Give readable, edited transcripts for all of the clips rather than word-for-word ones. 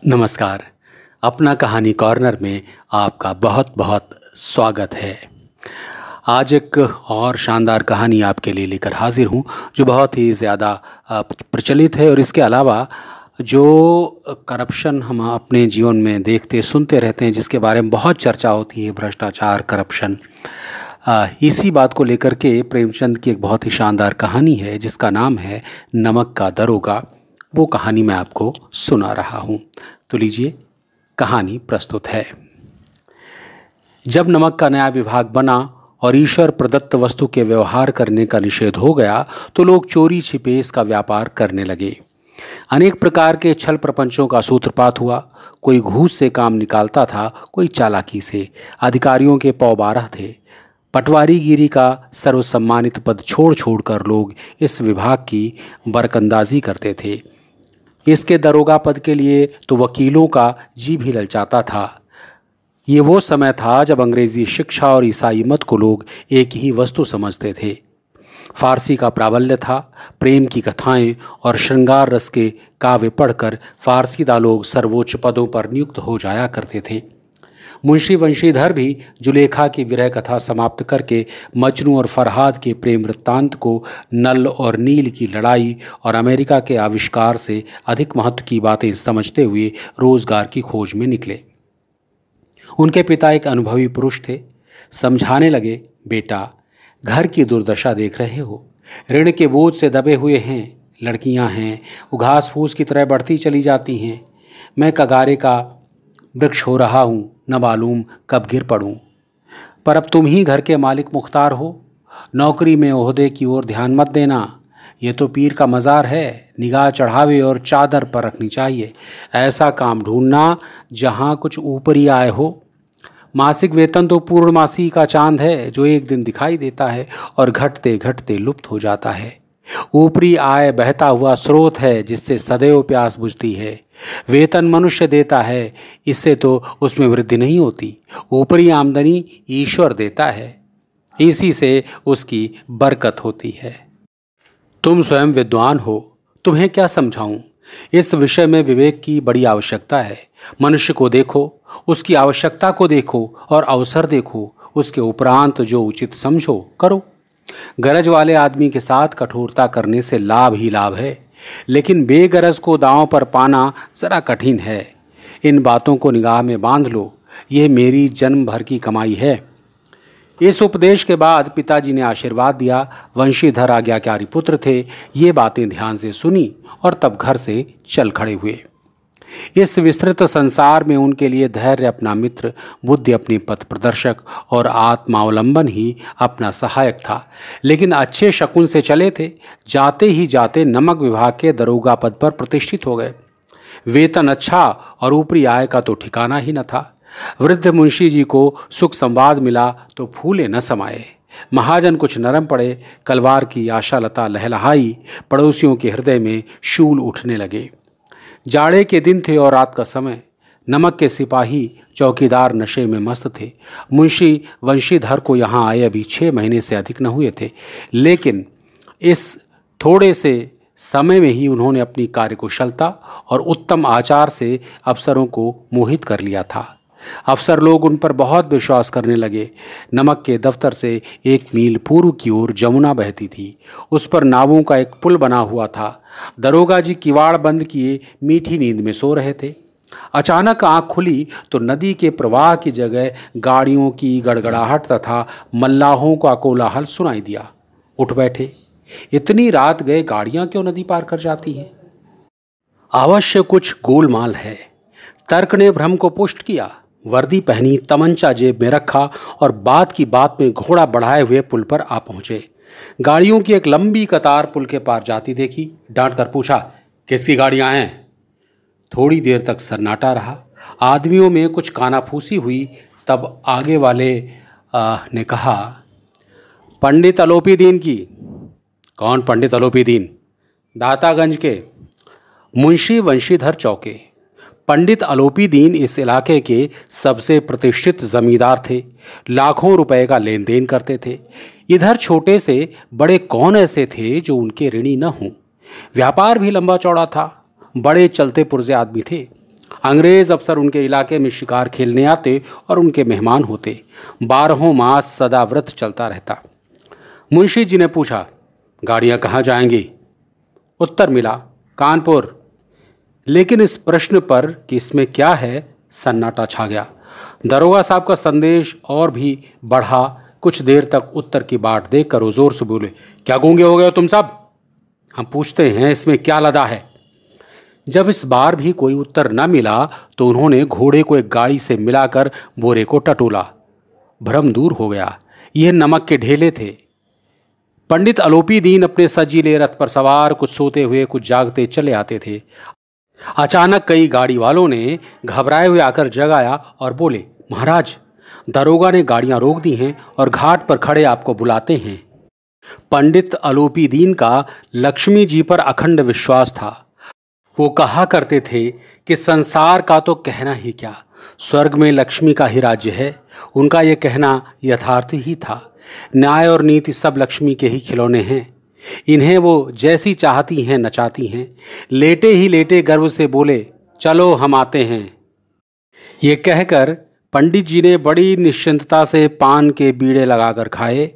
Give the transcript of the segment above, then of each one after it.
नमस्कार। अपना कहानी कॉर्नर में आपका बहुत बहुत स्वागत है। आज एक और शानदार कहानी आपके लिए लेकर हाजिर हूँ जो बहुत ही ज़्यादा प्रचलित है। और इसके अलावा जो करप्शन हम अपने जीवन में देखते सुनते रहते हैं, जिसके बारे में बहुत चर्चा होती है, भ्रष्टाचार, करप्शन, इसी बात को लेकर के प्रेमचंद की एक बहुत ही शानदार कहानी है जिसका नाम है नमक का दरोगा। वो कहानी मैं आपको सुना रहा हूँ। तो लीजिए, कहानी प्रस्तुत है। जब नमक का नया विभाग बना और ईश्वर प्रदत्त वस्तु के व्यवहार करने का निषेध हो गया तो लोग चोरी छिपे इसका व्यापार करने लगे। अनेक प्रकार के छल प्रपंचों का सूत्रपात हुआ। कोई घूस से काम निकालता था, कोई चालाकी से। अधिकारियों के पौ 12 थे। पटवारीगिरी का सर्वसम्मानित पद छोड़ छोड़कर लोग इस विभाग की बरकंदाजी करते थे। इसके दरोगा पद के लिए तो वकीलों का जी भी ललचाता था। ये वो समय था जब अंग्रेजी शिक्षा और ईसाई मत को लोग एक ही वस्तु समझते थे। फारसी का प्राबल्य था। प्रेम की कथाएं और श्रृंगार रस के काव्य पढ़कर फारसीदा लोग सर्वोच्च पदों पर नियुक्त हो जाया करते थे। मुंशी वंशीधर भी जुलेखा की विरह कथा समाप्त करके मजनू और फरहाद के प्रेम वृत्तांत को नल और नील की लड़ाई और अमेरिका के आविष्कार से अधिक महत्व की बातें समझते हुए रोजगार की खोज में निकले। उनके पिता एक अनुभवी पुरुष थे। समझाने लगे, बेटा, घर की दुर्दशा देख रहे हो, ऋण के बोझ से दबे हुए हैं। लड़कियां हैं, वो घास फूस की तरह बढ़ती चली जाती हैं। मैं कगारे का वृक्ष हो रहा हूँ, न मालूम कब गिर पड़ूँ। पर अब तुम ही घर के मालिक मुख्तार हो। नौकरी में ओहदे की ओर ध्यान मत देना। ये तो पीर का मज़ार है। निगाह चढ़ावे और चादर पर रखनी चाहिए। ऐसा काम ढूंढना जहाँ कुछ ऊपरी आय हो। मासिक वेतन तो पूर्णमासी का चांद है जो एक दिन दिखाई देता है और घटते घटते लुप्त हो जाता है। ऊपरी आय बहता हुआ स्रोत है जिससे सदैव प्यास बुझती है। वेतन मनुष्य देता है, इससे तो उसमें वृद्धि नहीं होती। ऊपरी आमदनी ईश्वर देता है, इसी से उसकी बरकत होती है। तुम स्वयं विद्वान हो, तुम्हें क्या समझाऊं। इस विषय में विवेक की बड़ी आवश्यकता है। मनुष्य को देखो, उसकी आवश्यकता को देखो और अवसर देखो। उसके उपरांत जो उचित समझो करो। गरज वाले आदमी के साथ कठोरता करने से लाभ ही लाभ है, लेकिन बेगरज को दांव पर पाना जरा कठिन है। इन बातों को निगाह में बांध लो। यह मेरी जन्म भर की कमाई है। इस उपदेश के बाद पिताजी ने आशीर्वाद दिया। वंशीधर आज्ञाकारी पुत्र थे। ये बातें ध्यान से सुनी और तब घर से चल खड़े हुए। इस विस्तृत संसार में उनके लिए धैर्य अपना मित्र, बुद्धि अपनी पथ प्रदर्शक और आत्मावलंबन ही अपना सहायक था। लेकिन अच्छे शकुन से चले थे। जाते ही जाते नमक विभाग के दरोगा पद पर प्रतिष्ठित हो गए। वेतन अच्छा और ऊपरी आय का तो ठिकाना ही न था। वृद्ध मुंशी जी को सुख संवाद मिला तो फूले न समाये। महाजन कुछ नरम पड़े। कलवार की आशालता लहलहाई। पड़ोसियों के हृदय में शूल उठने लगे। जाड़े के दिन थे और रात का समय। नमक के सिपाही चौकीदार नशे में मस्त थे। मुंशी वंशीधर को यहाँ आए अभी 6 महीने से अधिक न हुए थे, लेकिन इस थोड़े से समय में ही उन्होंने अपनी कार्यकुशलता और उत्तम आचार से अफसरों को मोहित कर लिया था। अफसर लोग उन पर बहुत विश्वास करने लगे। नमक के दफ्तर से 1 मील पूर्व की ओर जमुना बहती थी। उस पर नावों का एक पुल बना हुआ था। दरोगा जी किवाड़ बंद किए मीठी नींद में सो रहे थे। अचानक आंख खुली तो नदी के प्रवाह की जगह गाड़ियों की गड़गड़ाहट तथा मल्लाहों का कोलाहल सुनाई दिया। उठ बैठे। इतनी रात गए गाड़ियां क्यों नदी पार कर जाती हैं? अवश्य कुछ गोलमाल है। तर्क ने भ्रम को पुष्ट किया। वर्दी पहनी, तमंचा जेब में रखा और बात की बात में घोड़ा बढ़ाए हुए पुल पर आ पहुंचे। गाड़ियों की एक लंबी कतार पुल के पार जाती देखी। डांट कर पूछा, किसकी गाड़ियां हैं? थोड़ी देर तक सन्नाटा रहा। आदमियों में कुछ कानाफूसी हुई। तब आगे वाले ने कहा, पंडित अलोपी दीन की। कौन पंडित अलोपी दीन? दातागंज के। मुंशी वंशीधर चौके। पंडित अलोपी दीन इस इलाके के सबसे प्रतिष्ठित जमींदार थे। लाखों रुपए का लेन देन करते थे। इधर छोटे से बड़े कौन ऐसे थे जो उनके ऋणी न हों। व्यापार भी लंबा चौड़ा था। बड़े चलते पुर्जे आदमी थे। अंग्रेज अफसर उनके इलाके में शिकार खेलने आते और उनके मेहमान होते। 12 मास सदा व्रत चलता रहता। मुंशी जी ने पूछा, गाड़ियां कहाँ जाएंगी? उत्तर मिला, कानपुर। लेकिन इस प्रश्न पर कि इसमें क्या है, सन्नाटा छा गया। दरोगा साहब का संदेश और भी बढ़ा। कुछ देर तक उत्तर की बाट देखकर वो जोर से बोले, क्या गूंगे हो गए हो तुम सब? हम पूछते हैं इसमें क्या लदा है? जब इस बार भी कोई उत्तर न मिला तो उन्होंने घोड़े को एक गाड़ी से मिलाकर बोरे को टटोला। भ्रम दूर हो गया। ये नमक के ढेले थे। पंडित अलोपी दीन अपने सजीले रथ पर सवार, कुछ सोते हुए कुछ जागते चले आते थे। अचानक कई गाड़ी वालों ने घबराए हुए आकर जगाया और बोले, महाराज, दरोगा ने गाड़ियां रोक दी हैं और घाट पर खड़े आपको बुलाते हैं। पंडित अलोपी दीन का लक्ष्मी जी पर अखंड विश्वास था। वो कहा करते थे कि संसार का तो कहना ही क्या, स्वर्ग में लक्ष्मी का ही राज्य है। उनका ये कहना यथार्थ ही था। न्याय और नीति सब लक्ष्मी के ही खिलौने हैं। इन्हें वो जैसी चाहती हैं नचाती हैं। लेटे ही लेटे गर्व से बोले, चलो हम आते हैं। ये कहकर पंडित जी ने बड़ी निश्चिंतता से पान के बीड़े लगाकर खाए।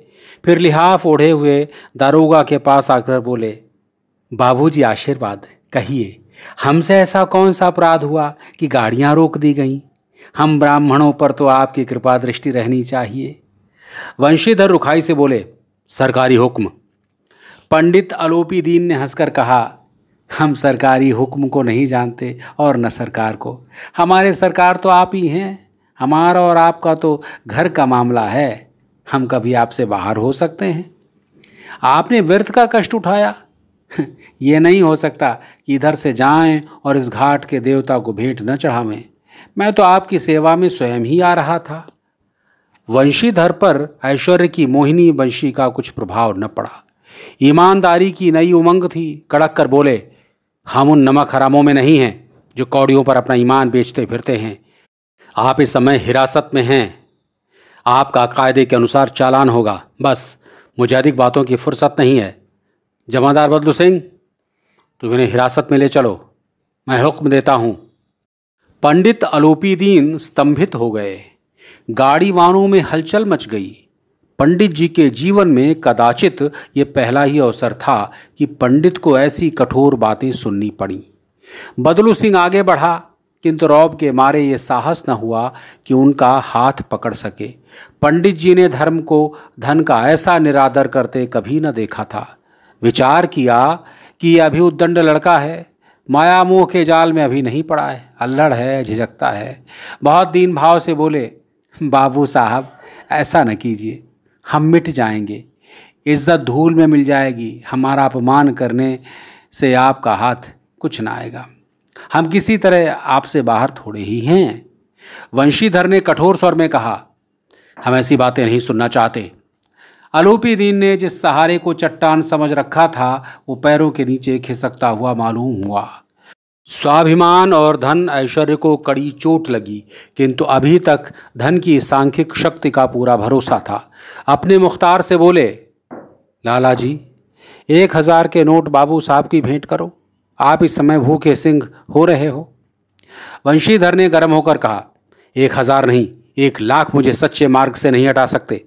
फिर लिहाफ ओढ़े हुए दारोगा के पास आकर बोले, बाबूजी आशीर्वाद, कहिए हमसे ऐसा कौन सा अपराध हुआ कि गाड़ियां रोक दी गईं? हम ब्राह्मणों पर तो आपकी कृपा दृष्टि रहनी चाहिए। वंशीधर रुखाई से बोले, सरकारी हुक्म। पंडित अलोपी दीन ने हंसकर कहा, हम सरकारी हुक्म को नहीं जानते और न सरकार को। हमारे सरकार तो आप ही हैं। हमारा और आपका तो घर का मामला है। हम कभी आपसे बाहर हो सकते हैं? आपने व्यर्थ का कष्ट उठाया। ये नहीं हो सकता कि इधर से जाएं और इस घाट के देवता को भेंट न चढ़ावें। मैं तो आपकी सेवा में स्वयं ही आ रहा था। वंशीधर पर ऐश्वर्य की मोहिनी वंशी का कुछ प्रभाव न पड़ा। ईमानदारी की नई उमंग थी। कड़क कर बोले, हम उन नमक हरामों में नहीं हैं जो कौड़ियों पर अपना ईमान बेचते फिरते हैं। आप इस समय हिरासत में हैं। आपका कायदे के अनुसार चालान होगा। बस, मुझे अधिक बातों की फुर्सत नहीं है। जमादार बदलू सिंह, तुम इन्हें हिरासत में ले चलो। मैं हुक्म देता हूं। पंडित अलोपी दीन स्तंभित हो गए। गाड़ी वानों में हलचल मच गई। पंडित जी के जीवन में कदाचित ये पहला ही अवसर था कि पंडित को ऐसी कठोर बातें सुननी पड़ी। बदलू सिंह आगे बढ़ा, किंतु रौब के मारे ये साहस न हुआ कि उनका हाथ पकड़ सके। पंडित जी ने धर्म को धन का ऐसा निरादर करते कभी न देखा था। विचार किया कि यह अभी उद्दंड लड़का है, माया मोह के जाल में अभी नहीं पड़ा है, अल्लड़ है, झिझकता है। बहुत दीन भाव से बोले, बाबू साहब ऐसा न कीजिए, हम मिट जाएंगे। इज्जत धूल में मिल जाएगी। हमारा अपमान करने से आपका हाथ कुछ ना आएगा। हम किसी तरह आपसे बाहर थोड़े ही हैं। वंशीधर ने कठोर स्वर में कहा, हम ऐसी बातें नहीं सुनना चाहते। अलोपी दीन ने जिस सहारे को चट्टान समझ रखा था वो पैरों के नीचे खिसकता हुआ मालूम हुआ। स्वाभिमान और धन ऐश्वर्य को कड़ी चोट लगी, किंतु अभी तक धन की सांख्यिक शक्ति का पूरा भरोसा था। अपने मुख्तार से बोले, लाला जी 1000 के नोट बाबू साहब की भेंट करो। आप इस समय भूखे सिंह हो रहे हो। वंशीधर ने गर्म होकर कहा, 1000 नहीं, 1,00,000 मुझे सच्चे मार्ग से नहीं हटा सकते।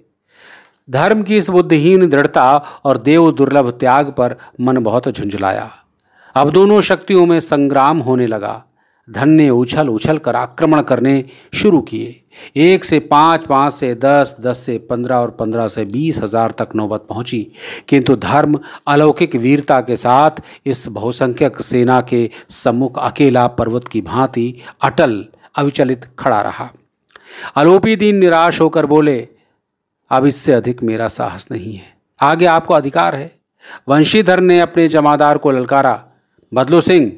धर्म की इस बुद्धिहीन दृढ़ता और देव दुर्लभ त्याग पर मन बहुत झुंझलाया। अब दोनों शक्तियों में संग्राम होने लगा। धन ने उछल उछल कर आक्रमण करने शुरू किए। 1 से 5, 5 से 10, 10 से 15 और 15 से 20,000 तक नौबत पहुंची, किंतु धर्म अलौकिक वीरता के साथ इस बहुसंख्यक सेना के सम्मुख अकेला पर्वत की भांति अटल अविचलित खड़ा रहा। अलोपी दीन निराश होकर बोले, अब इससे अधिक मेरा साहस नहीं है, आगे आपको अधिकार है। वंशीधर ने अपने जमादार को ललकारा। बदलू सिंह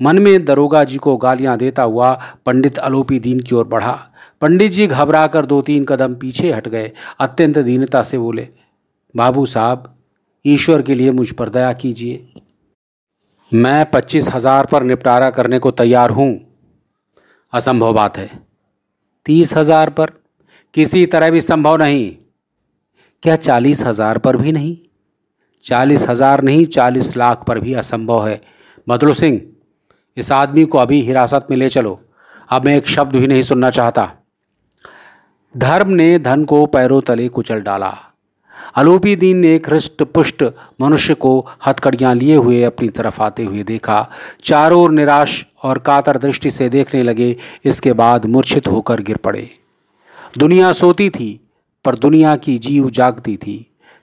मन में दरोगा जी को गालियां देता हुआ पंडित अलोपी दीन की ओर बढ़ा। पंडित जी घबराकर 2-3 कदम पीछे हट गए। अत्यंत दीनता से बोले, बाबू साहब ईश्वर के लिए मुझ पर दया कीजिए। मैं 25,000 पर निपटारा करने को तैयार हूं। असंभव बात है। 30,000 पर? किसी तरह भी संभव नहीं। क्या 40,000 पर भी नहीं? 40,000 नहीं, 40 लाख पर भी असंभव है। बदलू सिंह इस आदमी को अभी हिरासत में ले चलो, अब मैं एक शब्द भी नहीं सुनना चाहता। धर्म ने धन को पैरों तले कुचल डाला। आलोपी दीन ने एक हृष्ट पुष्ट मनुष्य को हथकड़ियां लिए हुए अपनी तरफ आते हुए देखा। चारों ओर निराश और कातर दृष्टि से देखने लगे। इसके बाद मूर्छित होकर गिर पड़े। दुनिया सोती थी पर दुनिया की जीव जागती थी।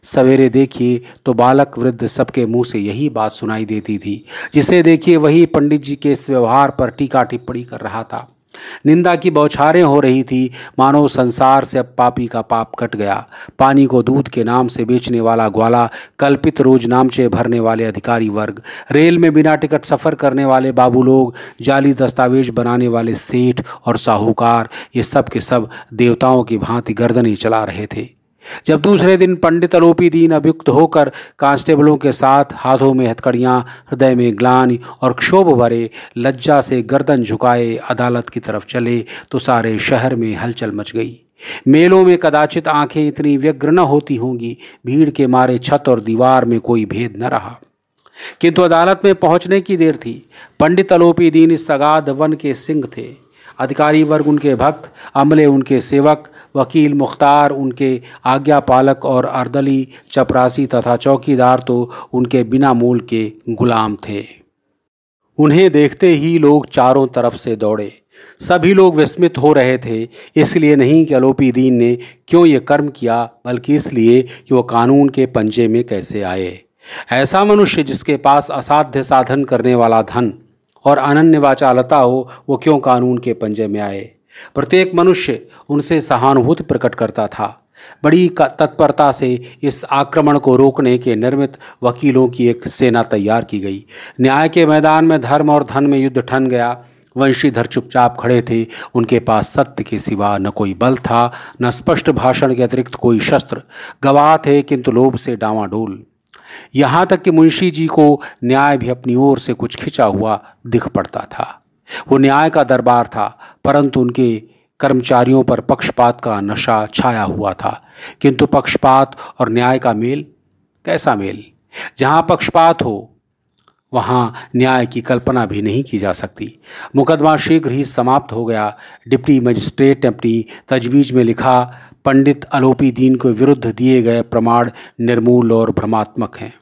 सवेरे देखिए तो बालक वृद्ध सबके मुंह से यही बात सुनाई देती थी। जिसे देखिए वही पंडित जी के इस व्यवहार पर टीका टिप्पणी कर रहा था। निंदा की बौछारें हो रही थी। मानो संसार से अब पापी का पाप कट गया। पानी को दूध के नाम से बेचने वाला ग्वाला, कल्पित रोज नामचे भरने वाले अधिकारी वर्ग, रेल में बिना टिकट सफ़र करने वाले बाबू लोग, जाली दस्तावेज बनाने वाले सेठ और साहूकार, ये सब के सब देवताओं की भांति गर्दनें चला रहे थे। जब दूसरे दिन पंडित आलोपी दीन अभियुक्त होकर कांस्टेबलों के साथ हाथों में हथकड़ियां, हृदय में ग्लानि और क्षोभ भरे, लज्जा से गर्दन झुकाए अदालत की तरफ चले तो सारे शहर में हलचल मच गई। मेलों में कदाचित आंखें इतनी व्यग्र न होती होंगी। भीड़ के मारे छत और दीवार में कोई भेद न रहा। किंतु अदालत में पहुंचने की देर थी। पंडित आलोपी दीन इस अगाध वन के सिंह थे। अधिकारी वर्ग उनके भक्त, अमले उनके सेवक, वकील मुख्तार उनके आज्ञा पालक और अर्दली, चपरासी तथा चौकीदार तो उनके बिना मूल के गुलाम थे। उन्हें देखते ही लोग चारों तरफ से दौड़े। सभी लोग विस्मित हो रहे थे, इसलिए नहीं कि आलोपी दीन ने क्यों ये कर्म किया, बल्कि इसलिए कि वो कानून के पंजे में कैसे आए। ऐसा मनुष्य जिसके पास असाध्य साधन करने वाला धन और अनन्य वाचालता हो, वो क्यों कानून के पंजे में आए। प्रत्येक मनुष्य उनसे सहानुभूति प्रकट करता था। बड़ी तत्परता से इस आक्रमण को रोकने के निर्मित वकीलों की एक सेना तैयार की गई। न्याय के मैदान में धर्म और धन में युद्ध ठन गया। वंशीधर चुपचाप खड़े थे। उनके पास सत्य के सिवा न कोई बल था, न स्पष्ट भाषण के अतिरिक्त कोई शस्त्र। गवाह थे किंतु लोभ से डांवाडोल। यहाँ तक कि मुंशी जी को न्याय भी अपनी ओर से कुछ खिंचा हुआ दिख पड़ता था। वो न्याय का दरबार था, परंतु उनके कर्मचारियों पर पक्षपात का नशा छाया हुआ था। किंतु पक्षपात और न्याय का मेल, कैसा मेल। जहाँ पक्षपात हो वहाँ न्याय की कल्पना भी नहीं की जा सकती। मुकदमा शीघ्र ही समाप्त हो गया। डिप्टी मजिस्ट्रेट ने अपनी तजवीज़ में लिखा, पंडित आलोपी दीन के विरुद्ध दिए गए प्रमाण निर्मूल और भ्रमात्मक हैं।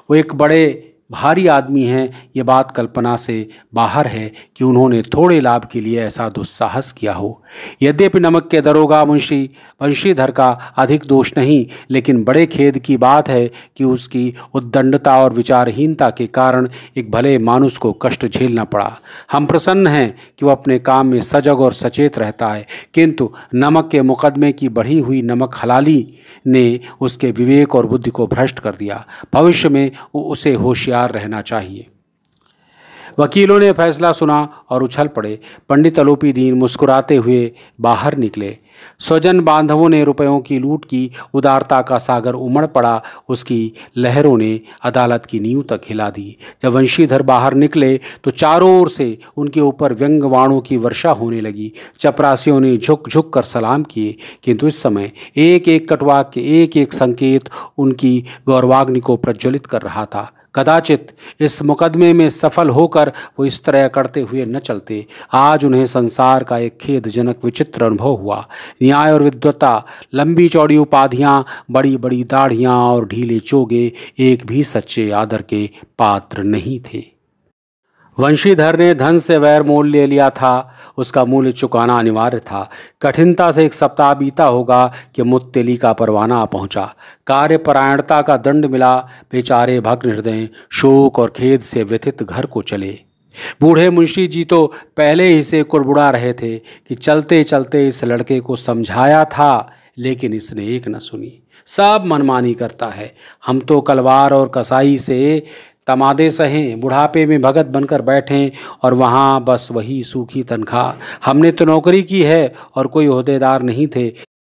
वो एक बड़े भारी आदमी हैं। ये बात कल्पना से बाहर है कि उन्होंने थोड़े लाभ के लिए ऐसा दुस्साहस किया हो। यद्यपि नमक के दरोगा मुंशी वंशीधर का अधिक दोष नहीं, लेकिन बड़े खेद की बात है कि उसकी उद्दंडता और विचारहीनता के कारण एक भले मानुष को कष्ट झेलना पड़ा। हम प्रसन्न हैं कि वो अपने काम में सजग और सचेत रहता है, किंतु नमक के मुकदमे की बढ़ी हुई नमक हलाली ने उसके विवेक और बुद्धि को भ्रष्ट कर दिया। भविष्य में उसे होशियार रहना चाहिए। वकीलों ने फैसला सुना और उछल पड़े। पंडित आलोपी दीन मुस्कुराते हुए बाहर निकले। स्वजन बांधवों ने रुपयों की लूट की। उदारता का सागर उमड़ पड़ा। उसकी लहरों ने अदालत की नींव तक हिला दी। जब वंशीधर बाहर निकले तो चारों ओर से उनके ऊपर व्यंग्यवाणों की वर्षा होने लगी। चपरासियों ने झुक झुक कर सलाम किए, किंतु इस समय एक एक कटवाक्य, एक एक संकेत उनकी गौरवाग्नि को प्रज्वलित कर रहा था। कदाचित इस मुकदमे में सफल होकर वो इस तरह करते हुए न चलते। आज उन्हें संसार का एक खेदजनक विचित्र अनुभव हुआ। न्याय और विद्वत्ता, लंबी चौड़ी उपाधियां, बड़ी बड़ी दाढ़ियां और ढीले चोगे एक भी सच्चे आदर के पात्र नहीं थे। वंशीधर ने धन से वैर मोल ले लिया था। उसका मूल्य चुकाना अनिवार्य था। कठिनता से एक सप्ताह बीता होगा कि मुत्तेली का परवाना पहुंचा। कार्यपरायणता का दंड मिला। बेचारे भग्न हृदय शोक और खेद से व्यथित घर को चले। बूढ़े मुंशी जी तो पहले ही से कुड़बुड़ा रहे थे कि चलते चलते इस लड़के को समझाया था, लेकिन इसने एक न सुनी। सब मनमानी करता है। हम तो कलवार और कसाई से तमादे सहें, बुढ़ापे में भगत बनकर बैठें और वहाँ बस वही सूखी तनख्वाह। हमने तो नौकरी की है और कोई ओहदेदार नहीं थे,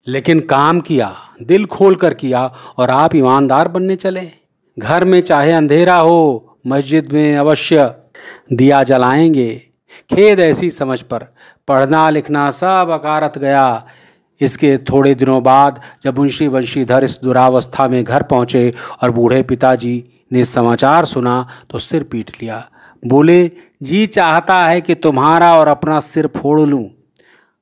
लेकिन काम किया, दिल खोल कर किया, और आप ईमानदार बनने चले। घर में चाहे अंधेरा हो, मस्जिद में अवश्य दिया जलाएंगे। खेद ऐसी समझ पर पढ़ना लिखना सब अकारत गया। इसके थोड़े दिनों बाद जब मुंशी वंशीधर इस दुरावस्था में घर पहुँचे और बूढ़े पिताजी ने समाचार सुना तो सिर पीट लिया। बोले, जी चाहता है कि तुम्हारा और अपना सिर फोड़ लूं।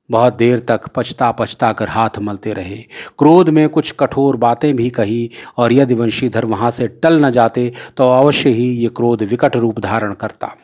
बहुत देर तक पछता पछता कर हाथ मलते रहे। क्रोध में कुछ कठोर बातें भी कही, और यदि वंशीधर वहां से टल न जाते तो अवश्य ही ये क्रोध विकट रूप धारण करता।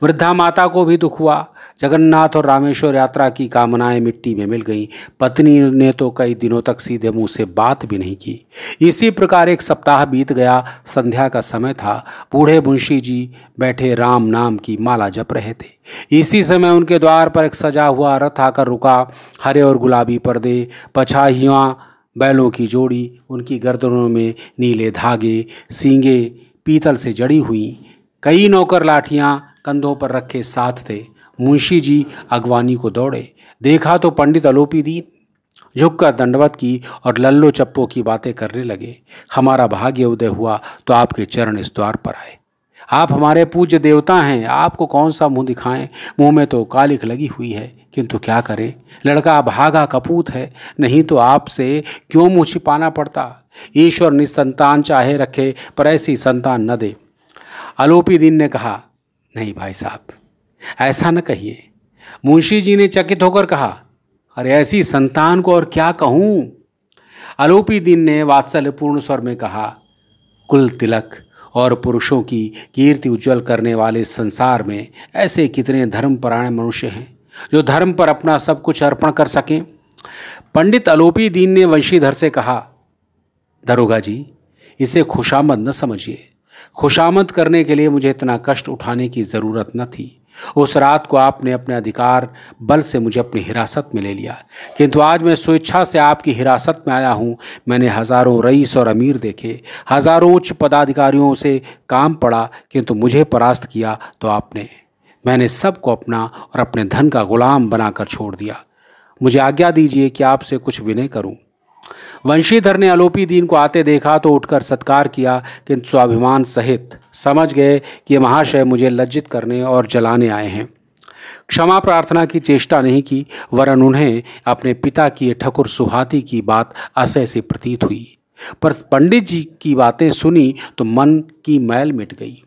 वृद्धा माता को भी दुख हुआ। जगन्नाथ और रामेश्वर यात्रा की कामनाएं मिट्टी में मिल गईं। पत्नी ने तो कई दिनों तक सीधे मुंह से बात भी नहीं की। इसी प्रकार एक सप्ताह बीत गया। संध्या का समय था। बूढ़े मुंशी जी बैठे राम नाम की माला जप रहे थे। इसी समय उनके द्वार पर एक सजा हुआ रथ आकर रुका। हरे और गुलाबी पर्दे, पछाहियाँ बैलों की जोड़ी, उनकी गर्दनों में नीले धागे, सींगे पीतल से जड़ी हुई, कई नौकर लाठियां कंधों पर रखे साथ थे। मुंशी जी अगवानी को दौड़े। देखा तो पंडित अलोपी दीन। झुककर दंडवत की और लल्लो चप्पो की बातें करने लगे। हमारा भाग्य उदय हुआ तो आपके चरण इस द्वार पर आए। आप हमारे पूज्य देवता हैं, आपको कौन सा मुंह दिखाएं। मुंह में तो कालिख लगी हुई है, किंतु क्या करें, लड़का भागा कपूत है। नहीं तो आपसे क्यों मुंह छिपाना पड़ता। ईश्वर निसंतान चाहे रखे, पर ऐसी संतान न दे। आलोपी दीन ने कहा, नहीं भाई साहब, ऐसा न कहिए। मुंशी जी ने चकित होकर कहा, अरे ऐसी संतान को और क्या कहूं। आलोपी दीन ने वात्सल्यपूर्ण स्वर में कहा, कुल तिलक और पुरुषों की कीर्ति उज्जवल करने वाले संसार में ऐसे कितने धर्मपरायण मनुष्य हैं जो धर्म पर अपना सब कुछ अर्पण कर सकें। पंडित आलोपी दीन ने वंशीधर से कहा, दरोगा जी, इसे खुशामद न समझिए। खुशामद करने के लिए मुझे इतना कष्ट उठाने की ज़रूरत न थी। उस रात को आपने अपने अधिकार बल से मुझे अपनी हिरासत में ले लिया, किंतु आज मैं स्वेच्छा से आपकी हिरासत में आया हूँ। मैंने हजारों रईस और अमीर देखे, हजारों उच्च पदाधिकारियों से काम पड़ा, किंतु मुझे परास्त किया तो आपने। मैंने सबको अपना और अपने धन का गुलाम बनाकर छोड़ दिया। मुझे आज्ञा दीजिए कि आपसे कुछ विनय करूं। वंशीधर ने आलोपी दीन को आते देखा तो उठकर सत्कार किया, किंतु स्वाभिमान सहित समझ गए कि ये महाशय मुझे लज्जित करने और जलाने आए हैं। क्षमा प्रार्थना की चेष्टा नहीं की, वरन उन्हें अपने पिता की ठकुर सुहाती की बात असह्य सी प्रतीत हुई। पर पंडित जी की बातें सुनी तो मन की मैल मिट गई।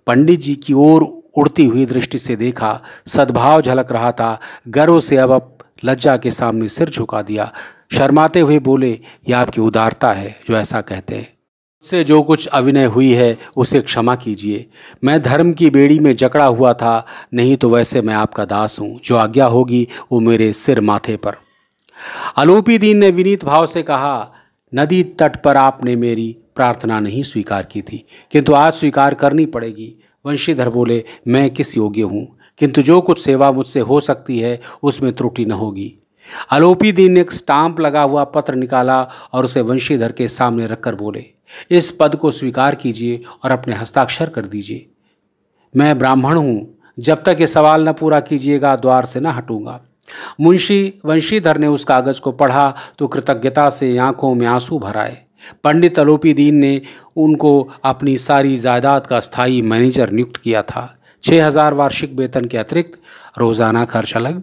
पंडित जी की ओर उड़ती हुई दृष्टि से देखा, सद्भाव झलक रहा था। गर्व से अब लज्जा के सामने सिर झुका दिया। शर्माते हुए बोले, यह आपकी उदारता है जो ऐसा कहते हैं। उससे जो कुछ अविनय हुई है उसे क्षमा कीजिए। मैं धर्म की बेड़ी में जकड़ा हुआ था, नहीं तो वैसे मैं आपका दास हूँ। जो आज्ञा होगी वो मेरे सिर माथे पर। आलोपी दीन ने विनीत भाव से कहा, नदी तट पर आपने मेरी प्रार्थना नहीं स्वीकार की थी, किंतु आज स्वीकार करनी पड़ेगी। वंशीधर बोले, मैं किस योग्य हूँ, किंतु जो कुछ सेवा मुझसे हो सकती है उसमें त्रुटि न होगी। आलोपी दीन ने एक स्टाम्प लगा हुआ पत्र निकाला और उसे वंशीधर के सामने रखकर बोले, इस पद को स्वीकार कीजिए और अपने हस्ताक्षर कर दीजिए। मैं ब्राह्मण हूँ, जब तक ये सवाल न पूरा कीजिएगा द्वार से न हटूंगा। वंशीधर ने उस कागज को पढ़ा तो कृतज्ञता से आंखों में आंसू भर आए। पंडित आलोपी दीन ने उनको अपनी सारी जायदाद का स्थायी मैनेजर नियुक्त किया था। 6,000 वार्षिक वेतन के अतिरिक्त रोजाना खर्च अलग,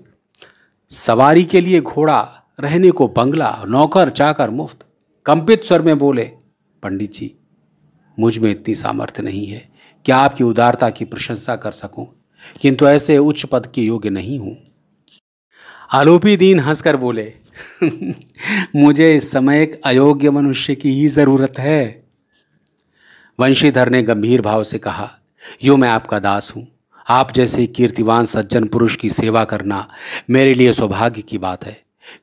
सवारी के लिए घोड़ा, रहने को बंगला, नौकर चाकर मुफ्त। कंपित स्वर में बोले, पंडित जी, मुझ में इतनी सामर्थ्य नहीं है कि आपकी उदारता की प्रशंसा कर सकूं, किंतु ऐसे उच्च पद के योग्य नहीं हूं। आलोपी दीन हंसकर बोले, मुझे इस समय एक अयोग्य मनुष्य की ही जरूरत है। वंशीधर ने गंभीर भाव से कहा, यूं मैं आपका दास हूं। आप जैसे कीर्तिवान सज्जन पुरुष की सेवा करना मेरे लिए सौभाग्य की बात है,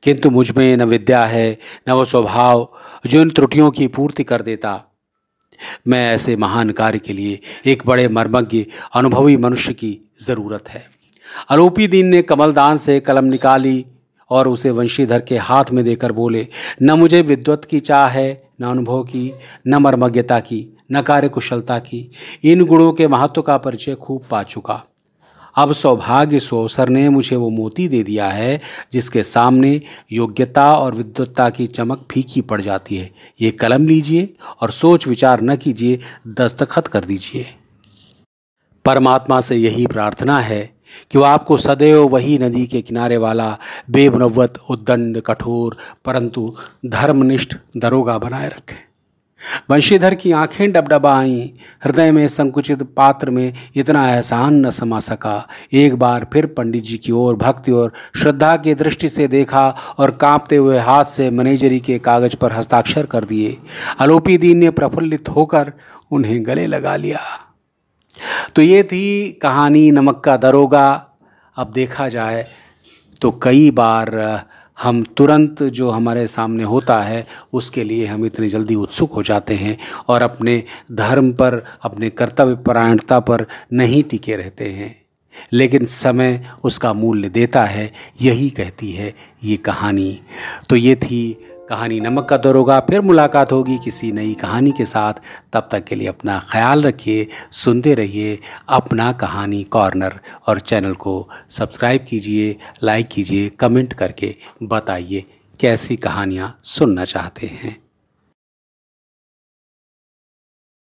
किंतु मुझ में न विद्या है न वो स्वभाव जो इन त्रुटियों की पूर्ति कर देता। मैं ऐसे महान कार्य के लिए एक बड़े मर्मज्ञ अनुभवी मनुष्य की जरूरत है। आलोपी दीन ने कमलदान से कलम निकाली और उसे वंशीधर के हाथ में देकर बोले, न मुझे विद्वत की चाह है, न अनुभव की, न मर्मज्ञता की, न कार्यकुशलता की। इन गुणों के महत्व का परिचय खूब पा चुका। अब सौभाग्य सुअवसर ने मुझे वो मोती दे दिया है जिसके सामने योग्यता और विद्वत्ता की चमक फीकी पड़ जाती है। ये कलम लीजिए और सोच विचार न कीजिए, दस्तखत कर दीजिए। परमात्मा से यही प्रार्थना है कि वह आपको सदैव वही नदी के किनारे वाला बेमुरव्वत, उद्दंड, कठोर परंतु धर्मनिष्ठ दरोगा बनाए रखे। वंशीधर की आंखें डबडबाईं, हृदय में संकुचित पात्र में इतना एहसान न समा सका। एक बार फिर पंडित जी की ओर भक्ति और श्रद्धा की दृष्टि से देखा और कांपते हुए हाथ से मैनेजरी के कागज पर हस्ताक्षर कर दिए। आलोपी दीन ने प्रफुल्लित होकर उन्हें गले लगा लिया। तो ये थी कहानी नमक का दरोगा। अब देखा जाए तो कई बार हम तुरंत जो हमारे सामने होता है उसके लिए हम इतनी जल्दी उत्सुक हो जाते हैं और अपने धर्म पर, अपने कर्तव्य परायणता पर नहीं टिके रहते हैं, लेकिन समय उसका मूल्य देता है, यही कहती है ये कहानी। तो ये थी कहानी नमक का दरोगा। फिर मुलाकात होगी किसी नई कहानी के साथ। तब तक के लिए अपना ख्याल रखिए, सुनते रहिए अपना कहानी कॉर्नर और चैनल को सब्सक्राइब कीजिए, लाइक कीजिए, कमेंट करके बताइए कैसी कहानियाँ सुनना चाहते हैं।